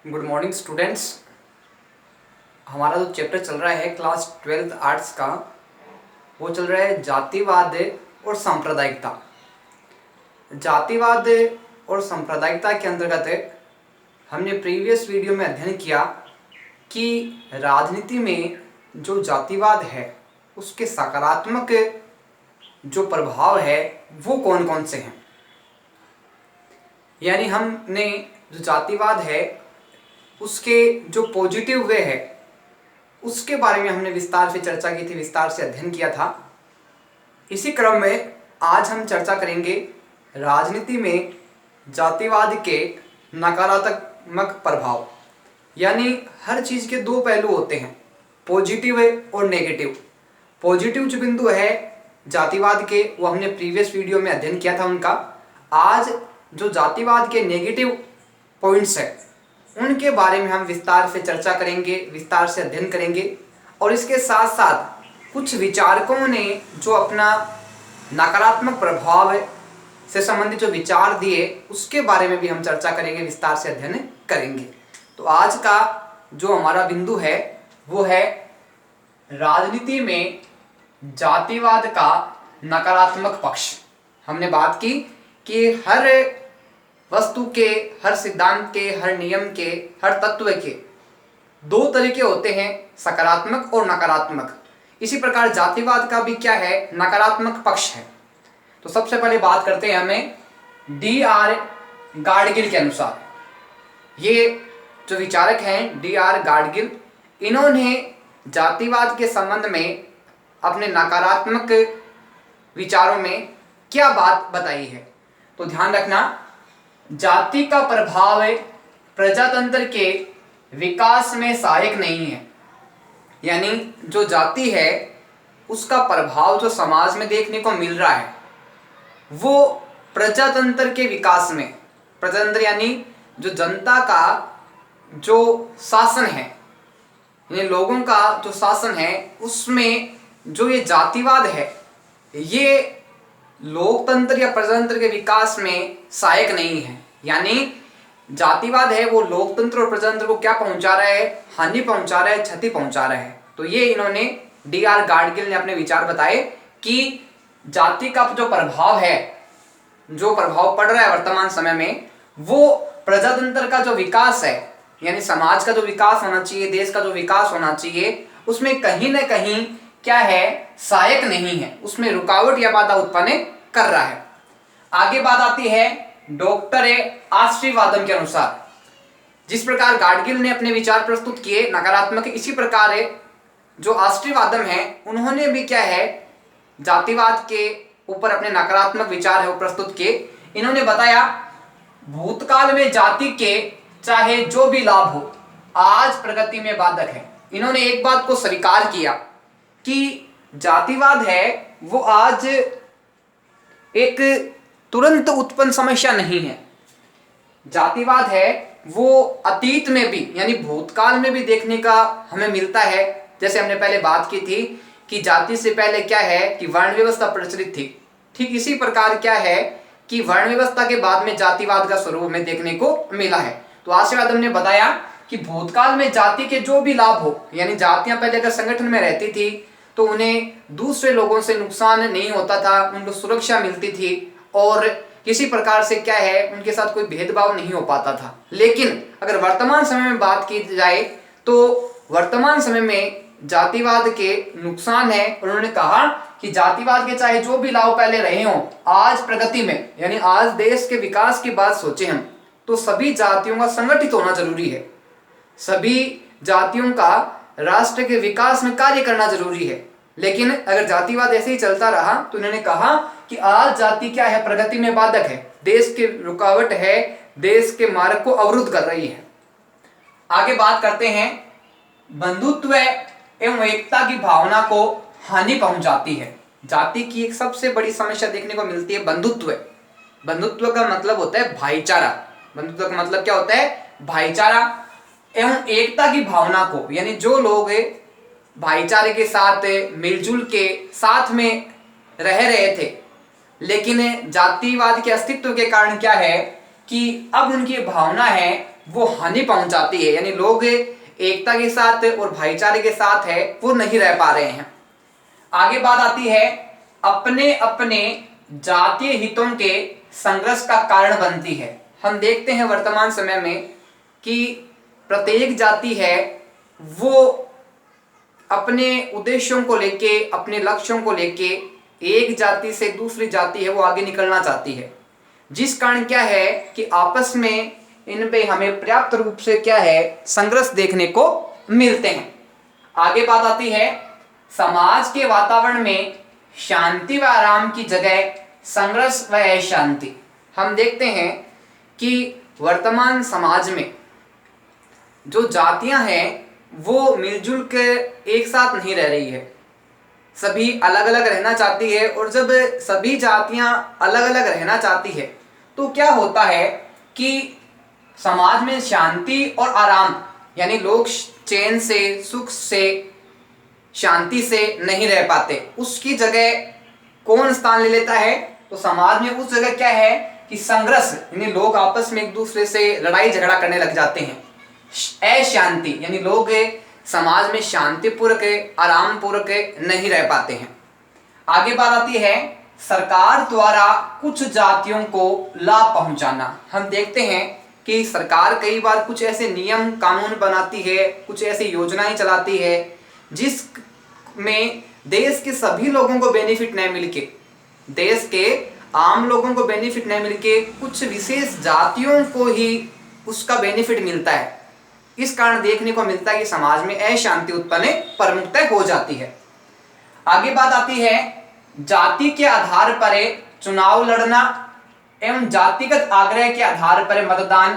Good morning students. हमारा जो chapter चल रहा है क्लास 12th आर्ट्स का, वो चल रहा है जातिवाद और सांप्रदायिकता। जातिवाद और सांप्रदायिकता के अंतर्गत हमने प्रीवियस वीडियो में अध्ययन किया कि राजनीति में जो जातिवाद है उसके सकारात्मक जो प्रभाव है वो कौन कौन से हैं। यानी हमने जो जातिवाद है उसके जो पॉजिटिव वे है उसके बारे में हमने विस्तार से चर्चा की थी, विस्तार से अध्ययन किया था। इसी क्रम में आज हम चर्चा करेंगे राजनीति में जातिवाद के नकारात्मक प्रभाव। यानी हर चीज़ के दो पहलू होते हैं, पॉजिटिव और नेगेटिव। पॉजिटिव जो बिंदु है जातिवाद के वो हमने प्रीवियस वीडियो में अध्ययन किया था उनका। आज जो जातिवाद के नेगेटिव पॉइंट्स है उनके बारे में हम विस्तार से चर्चा करेंगे, विस्तार से अध्ययन करेंगे। और इसके साथ साथ कुछ विचारकों ने जो अपना नकारात्मक प्रभाव से संबंधित जो विचार दिए उसके बारे में भी हम चर्चा करेंगे, विस्तार से अध्ययन करेंगे। तो आज का जो हमारा बिंदु है वो है राजनीति में जातिवाद का नकारात्मक पक्ष। हमने बात की कि हर वस्तु के, हर सिद्धांत के, हर नियम के, हर तत्व के दो तरीके होते हैं, सकारात्मक और नकारात्मक। इसी प्रकार जातिवाद का भी क्या है, नकारात्मक पक्ष है। तो सबसे पहले बात करते हैं हमें D.R. गाडगिल के अनुसार। ये जो विचारक हैं D.R. गाडगिल, इन्होंने जातिवाद के संबंध में अपने नकारात्मक विचारों में क्या बात बताई है। तो ध्यान रखना, जाति का प्रभाव प्रजातंत्र के विकास में सहायक नहीं है। यानी जो जाति है उसका प्रभाव जो समाज में देखने को मिल रहा है वो प्रजातंत्र के विकास में, प्रजातंत्र यानी जो जनता का जो शासन है, यानी लोगों का जो शासन है, उसमें जो ये जातिवाद है ये लोकतंत्र या प्रजातंत्र के विकास में सहायक नहीं है। यानी जातिवाद है वो लोकतंत्र और प्रजातंत्र को क्या पहुंचा रहा है, हानि पहुंचा रहा है, क्षति पहुंचा रहा है। तो ये इन्होंने D.R. गाडगिल ने अपने विचार बताए कि जाति का जो प्रभाव है, जो प्रभाव पड़ रहा है वर्तमान समय में, वो प्रजातंत्र का जो विकास है, यानी समाज का जो विकास होना चाहिए, देश का जो विकास होना चाहिए, उसमें कहीं ना कहीं क्या है, सहायक नहीं है, उसमें रुकावट या बाधा उत्पन्न कर रहा है। आगे बात आती है डॉक्टर आश्रीवादम के अनुसार। जिस प्रकार गाडगिल ने अपने विचार प्रस्तुत किए नकारात्मक, इसी प्रकार जो आश्रीवादम है उन्होंने भी क्या है, जातिवाद के ऊपर अपने नकारात्मक विचार है वो प्रस्तुत किए। इन्होंने बताया भूतकाल में जाति के चाहे जो भी लाभ हो आज प्रगति में बाधक है। इन्होंने एक बात को स्वीकार किया कि जातिवाद है वो आज एक तुरंत उत्पन्न समस्या नहीं है। जातिवाद है वो अतीत में भी, यानी भूतकाल में भी देखने का हमें मिलता है। जैसे हमने पहले बात की थी कि जाति से पहले क्या है कि वर्ण व्यवस्था प्रचलित थी, ठीक इसी प्रकार क्या है कि वर्ण व्यवस्था के बाद में जातिवाद का स्वरूप हमें देखने को मिला है। तो आश्रीवादम ने बताया कि भूतकाल में जाति के जो भी लाभ हो, यानी जातियां पहले अगर संगठन में रहती थी तो उन्हें दूसरे लोगों से नुकसान नहीं होता था, उनको सुरक्षा मिलती थी और किसी प्रकार से क्या है उनके साथ कोई भेदभाव नहीं हो पाता था। लेकिन अगर वर्तमान समय में बात की जाए तो वर्तमान समय में जातिवाद के नुकसान है। उन्होंने कहा कि जातिवाद के चाहे जो भी लाभ पहले रहे हों, आज प्रगति में, यानी आज देश के विकास की बात सोचे हम तो सभी जातियों का संगठित होना जरूरी है, सभी जातियों का राष्ट्र के विकास में कार्य करना जरूरी है। लेकिन अगर जातिवाद ऐसे ही चलता रहा तो इन्होंने कहा कि आज जाति क्या है, प्रगति में बाधक है, देश की रुकावट है, देश के मार्ग को अवरुद्ध कर रही है। आगे बात करते हैं बंधुत्व एवं एकता की भावना को हानि पहुंचाती है। जाति की एक सबसे बड़ी समस्या देखने को मिलती है बंधुत्व। बंधुत्व का मतलब होता है भाईचारा। बंधुत्व का मतलब क्या होता है, भाईचारा। एवं एकता की भावना को, यानी जो लोग भाईचारे के साथ मिलजुल के साथ में रह रहे थे, लेकिन जातिवाद के अस्तित्व के कारण क्या है कि अब उनकी भावना है वो हानि पहुंचाती है, यानी लोग एकता के साथ और भाईचारे के साथ है वो नहीं रह पा रहे हैं। आगे बात आती है अपने अपने जातीय हितों के संघर्ष का कारण बनती है। हम देखते हैं वर्तमान समय में कि प्रत्येक जाति है वो अपने उद्देश्यों को लेके, अपने लक्ष्यों को लेके एक जाति से दूसरी जाति है वो आगे निकलना चाहती है, जिस कारण क्या है कि आपस में इन पे हमें पर्याप्त रूप से क्या है संघर्ष देखने को मिलते हैं। आगे बात आती है समाज के वातावरण में शांति व आराम की जगह संघर्ष व अशांति। हम देखते हैं कि वर्तमान समाज में जो जातियां हैं वो मिलजुल के एक साथ नहीं रह रही है, सभी अलग अलग रहना चाहती है। और जब सभी जातियां अलग अलग रहना चाहती है तो क्या होता है कि समाज में शांति और आराम, यानी लोग चैन से, सुख से, शांति से नहीं रह पाते। उसकी जगह कौन स्थान ले लेता है? तो समाज में उस जगह क्या है कि संघर्ष, यानी लोग आपस में एक दूसरे से लड़ाई झगड़ा करने लग जाते हैं। अशांति, यानी लोग समाज में शांतिपूर्वक, आराम पूर्वक नहीं रह पाते हैं। आगे बात आती है सरकार द्वारा कुछ जातियों को लाभ पहुंचाना। हम देखते हैं कि सरकार कई बार कुछ ऐसे नियम कानून बनाती है, कुछ ऐसी योजनाएं चलाती है जिसमें देश के सभी लोगों को बेनिफिट नहीं मिलके, देश के आम लोगों को बेनिफिट नहीं मिलके कुछ विशेष जातियों को ही उसका बेनिफिट मिलता है। इस कारण देखने को मिलता है कि समाज में अशांति उत्पन्न प्रमुखतः हो जाती है। आगे बात आती है जाति के आधार पर चुनाव लड़ना एवं जातिगत आग्रह के आधार पर मतदान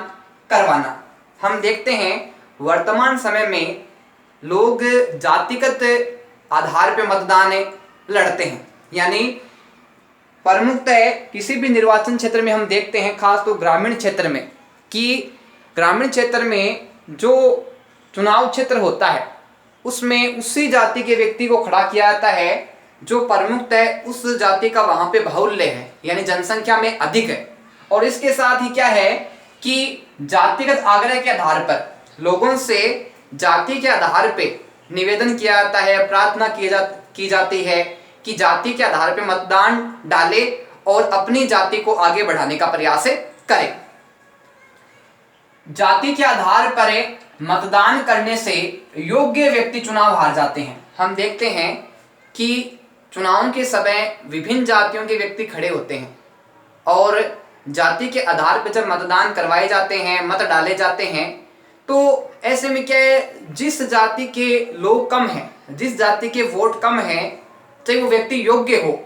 करवाना। हम देखते हैं वर्तमान समय में लोग जातिगत आधार पर मतदान लड़ते हैं, यानी प्रमुखतः किसी भी निर्वाचन क्षेत्र में हम देखते हैं, खास तो ग्रामीण क्षेत्र में, कि ग्रामीण क्षेत्र में जो चुनाव क्षेत्र होता है उसमें उसी जाति के व्यक्ति को खड़ा किया जाता है जो प्रमुखतः उस जाति का वहां पे बाहुल्य है, यानी जनसंख्या में अधिक है। और इसके साथ ही क्या है कि जातिगत आग्रह के आधार पर लोगों से जाति के आधार पे निवेदन किया जाता है, प्रार्थना की जाती है कि जाति के आधार पे मतदान डाले और अपनी जाति को आगे बढ़ाने का प्रयास करें। जाति के आधार पर मतदान करने से योग्य व्यक्ति चुनाव हार जाते हैं। हम देखते हैं कि चुनाव के समय विभिन्न जातियों के व्यक्ति खड़े होते हैं और जाति के आधार पर जब मतदान करवाए जाते हैं, मत डाले जाते हैं, तो ऐसे में क्या है, जिस जाति के लोग कम हैं, जिस जाति के वोट कम हैं, चाहे वो व्यक्ति योग्य हो,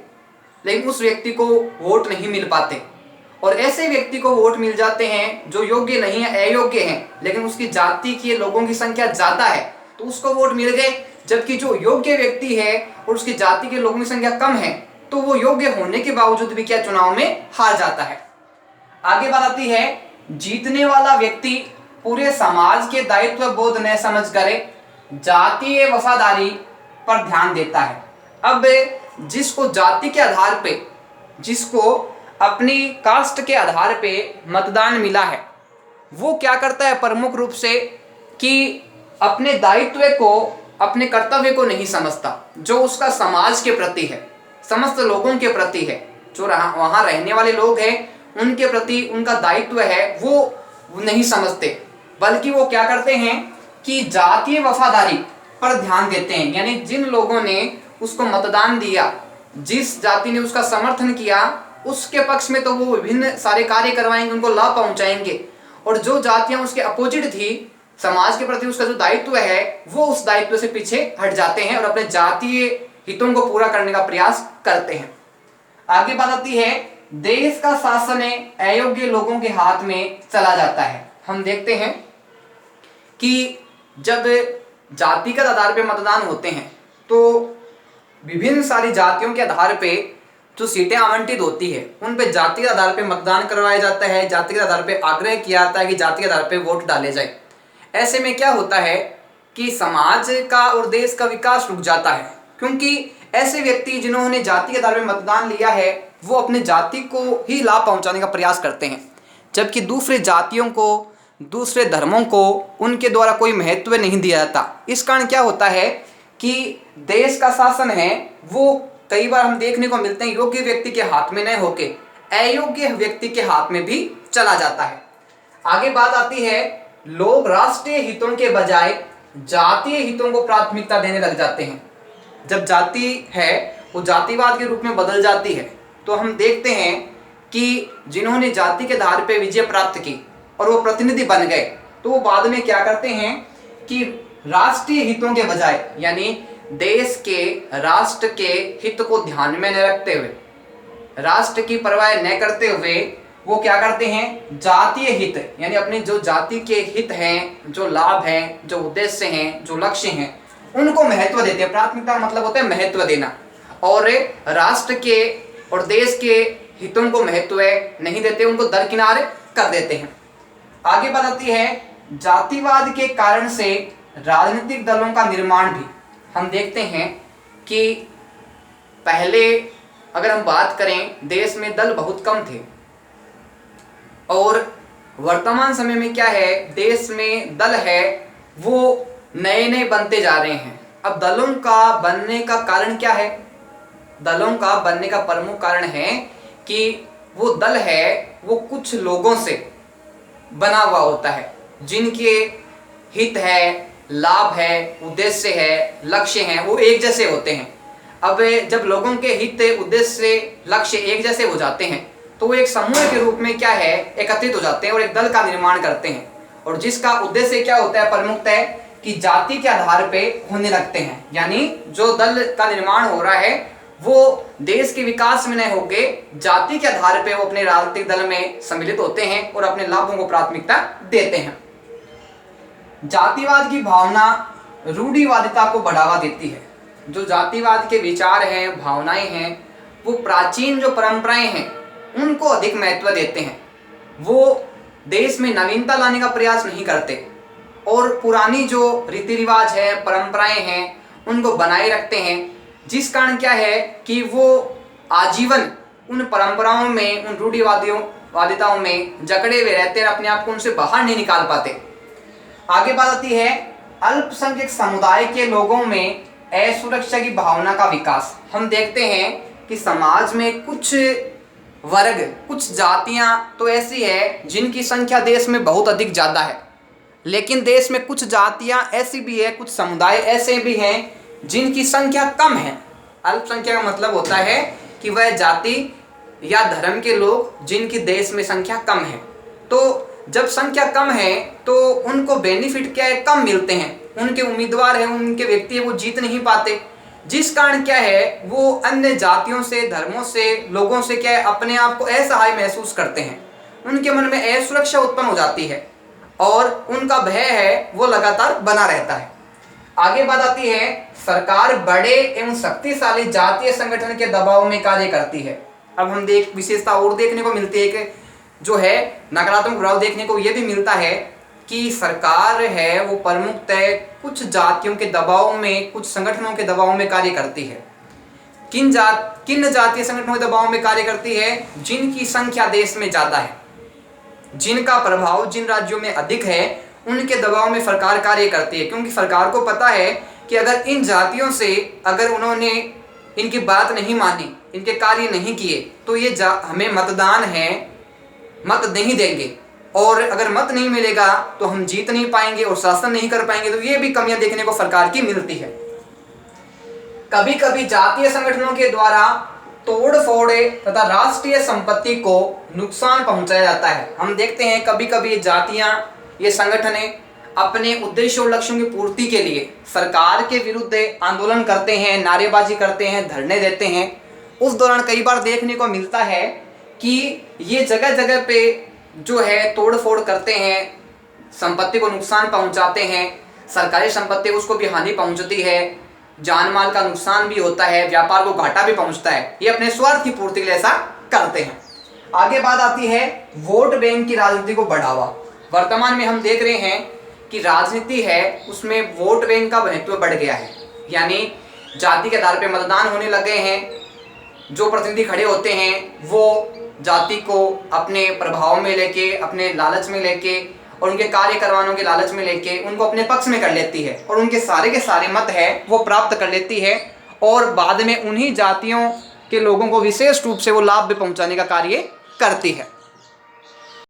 लेकिन उस व्यक्ति को वोट नहीं मिल पाते। और ऐसे व्यक्ति को वोट मिल जाते हैं जो योग्य नहीं है, अयोग्य हैं, लेकिन उसकी जाति के लोगों की संख्या ज्यादा है तो उसको वोट मिल गए। जबकि जो योग्य व्यक्ति है और उसकी जाति के लोगों की संख्या कम है तो वो योग्य होने के बावजूद भी क्या चुनाव में हार जाता है। आगे बात आती है जीतने वाला व्यक्ति पूरे समाज के दायित्व बोध न समझ कर जातीय वफादारी पर ध्यान देता है। अब जिसको जाति के आधार पे, जिसको अपनी कास्ट के आधार पे मतदान मिला है, वो क्या करता है प्रमुख रूप से कि अपने दायित्व को, अपने कर्तव्य को नहीं समझता, जो उसका समाज के प्रति है, समस्त लोगों के प्रति है, जो वहाँ रहने वाले लोग हैं उनके प्रति उनका दायित्व है, वो नहीं समझते, बल्कि वो क्या करते हैं कि जातीय वफादारी पर ध्यान देते हैं। यानी जिन लोगों ने उसको मतदान दिया, जिस जाति ने उसका समर्थन किया, उसके पक्ष में तो वो विभिन्न सारे कार्य करवाएंगे, उनको लाभ पहुंचाएंगे। और जो जातियां उसके अपोजिट थी, समाज के प्रति उसका जो दायित्व है, वो उस दायित्व से पीछे हट जाते हैं और अपने जातीय हितों को पूरा करने का प्रयास करते हैं। आगे बात आती है देश का शासन अयोग्य लोगों के हाथ में चला जाता है। हम देखते हैं कि जब जातिगत आधार पर मतदान होते हैं तो विभिन्न सारी जातियों के आधार पे जो सीटें आवंटित होती है उन पे जाति के आधार पे मतदान करवाया जाता है, जाति के आधार पे आग्रह किया जाता है कि जाति के आधार पे वोट डाले जाए। ऐसे में क्या होता है कि समाज का और देश का विकास रुक जाता है, क्योंकि ऐसे व्यक्ति जिन्होंने जाति के आधार पे मतदान लिया है वो अपने जाति को ही लाभ पहुंचाने का प्रयास करते हैं, जबकि दूसरे जातियों को दूसरे धर्मों को उनके द्वारा कोई महत्व नहीं दिया जाता। इस कारण क्या होता है कि देश का शासन है वो कई बार हम देखने को मिलते हैं योग्य व्यक्ति के हाथ में न होके अयोग्य व्यक्ति के हाथ में भी चला जाता है। आगे बात आती है, लोग राष्ट्रीय हितों के बजाय जातीय हितों को प्राथमिकता देने लग जाते हैं। जब जाति है वो जातिवाद के रूप में बदल जाती है, तो हम देखते हैं कि जिन्होंने जाति के आधार पर विजय प्राप्त की और वो प्रतिनिधि बन गए, तो वो बाद में क्या करते हैं कि राष्ट्रीय हितों के बजाय यानी देश के राष्ट्र के हित को ध्यान में न रखते हुए, राष्ट्र की परवाह न करते हुए वो क्या करते हैं, जातीय हित यानी अपने जो जाति के हित हैं, जो लाभ हैं, जो उद्देश्य हैं, जो लक्ष्य हैं, उनको महत्व देते हैं। प्राथमिकता मतलब होता है महत्व देना, और राष्ट्र के और देश के हितों को महत्व नहीं देते, उनको दरकिनार कर देते हैं। आगे बात आती है, जातिवाद के कारण से राजनीतिक दलों का निर्माण भी हम देखते हैं कि पहले अगर हम बात करें देश में दल बहुत कम थे, और वर्तमान समय में क्या है, देश में दल है वो नए नए बनते जा रहे हैं। अब दलों का बनने का कारण क्या है? दलों का बनने का प्रमुख कारण है कि वो दल है वो कुछ लोगों से बना हुआ होता है, जिनके हित है, लाभ है, उद्देश्य है, लक्ष्य हैं, वो एक जैसे होते हैं। अब जब लोगों के हित, उद्देश्य, लक्ष्य एक जैसे हो जाते हैं तो वो एक समूह के रूप में क्या है, एकत्रित हो जाते हैं और एक दल का निर्माण करते हैं, और जिसका उद्देश्य क्या होता है, प्रमुखतः कि जाति के आधार पे होने लगते हैं। यानी जो दल का निर्माण हो रहा है वो देश के विकास में न होके जाति के आधार पे वो अपने राजनीतिक दल में सम्मिलित होते हैं और अपने लाभों को प्राथमिकता देते हैं। जातिवाद की भावना रूढ़िवादिता को बढ़ावा देती है। जो जातिवाद के विचार हैं, भावनाएं हैं, वो प्राचीन जो परंपराएं हैं उनको अधिक महत्व देते हैं। वो देश में नवीनता लाने का प्रयास नहीं करते और पुरानी जो रीति रिवाज है, परंपराएं हैं, उनको बनाए रखते हैं, जिस कारण क्या है कि वो आजीवन उन परंपराओं में, उन रूढ़िवादिताओं में जकड़े हुए रहते हैं, अपने आप को उनसे बाहर नहीं निकाल पाते। आगे बात आती है, अल्पसंख्यक समुदाय के लोगों में असुरक्षा की भावना का विकास। हम देखते हैं कि समाज में कुछ वर्ग, कुछ जातियां तो ऐसी है जिनकी संख्या देश में बहुत अधिक ज़्यादा है, लेकिन देश में कुछ जातियां ऐसी भी है, कुछ समुदाय ऐसे भी हैं जिनकी संख्या कम है। अल्पसंख्यक का मतलब होता है कि वह जाति या धर्म के लोग जिनकी देश में संख्या कम है। तो जब संख्या कम है तो उनको बेनिफिट क्या है, कम मिलते हैं, उनके उम्मीदवार हैं, उनके व्यक्ति है वो जीत नहीं पाते, जिस कारण क्या है वो अन्य जातियों से, धर्मों से, लोगों से क्या है अपने आप को असहाय महसूस करते हैं। उनके मन में असुरक्षा उत्पन्न हो जाती है और उनका भय है वो लगातार बना रहता है। आगे बात आती है, सरकार बड़े एवं शक्तिशाली जातीय संगठन के दबाव में कार्य करती है। अब हम विशेषता और देखने को मिलती है कि जो है नकारात्मक प्रभाव देखने को ये भी मिलता है कि सरकार है वो प्रमुखतः कुछ जातियों के दबाव में, कुछ संगठनों के दबाव में कार्य करती है। किन जातीय संगठनों के दबाव में कार्य करती है? जिनकी संख्या देश में ज़्यादा है, जिनका प्रभाव जिन राज्यों में अधिक है, उनके दबाव में सरकार कार्य करती है। क्योंकि सरकार को पता है कि अगर इन जातियों से अगर उन्होंने इनकी बात नहीं मानी, इनके कार्य नहीं किए, तो ये हमें मतदान है, मत नहीं देंगे, और अगर मत नहीं मिलेगा तो हम जीत नहीं पाएंगे और शासन नहीं कर पाएंगे। तो ये भी कमियां देखने को सरकार की मिलती है। कभी कभी जातीय संगठनों के द्वारा तोड़ फोड़ तथा राष्ट्रीय संपत्ति को नुकसान पहुंचाया जाता है। हम देखते हैं कभी कभी जातियां, ये संगठनें अपने उद्देश्यों और लक्ष्यों की पूर्ति के लिए सरकार के विरुद्ध आंदोलन करते हैं, नारेबाजी करते हैं, धरने देते हैं। उस दौरान कई बार देखने को मिलता है कि ये जगह जगह पे जो है तोड़ फोड़ करते हैं, संपत्ति को नुकसान पहुंचाते हैं, सरकारी संपत्ति उसको भी हानि पहुंचती है, जान माल का नुकसान भी होता है, व्यापार को घाटा भी पहुंचता है। ये अपने स्वार्थ की पूर्ति के लिए ऐसा करते हैं। आगे बात आती है वोट बैंक की राजनीति को बढ़ावा। वर्तमान में हम देख रहे हैं कि राजनीति है उसमें वोट बैंक का महत्व बढ़ गया है, यानी जाति के आधार पर मतदान होने लगे हैं। जो प्रतिनिधि खड़े होते हैं वो जाति को अपने प्रभाव में लेके, अपने लालच में लेके और उनके कार्य करवानों के लालच में लेके उनको अपने पक्ष में कर लेती है और उनके सारे मत है वो प्राप्त कर लेती है और बाद में उन्हीं जातियों के लोगों को विशेष रूप से वो लाभ भी पहुंचाने का कार्य करती है।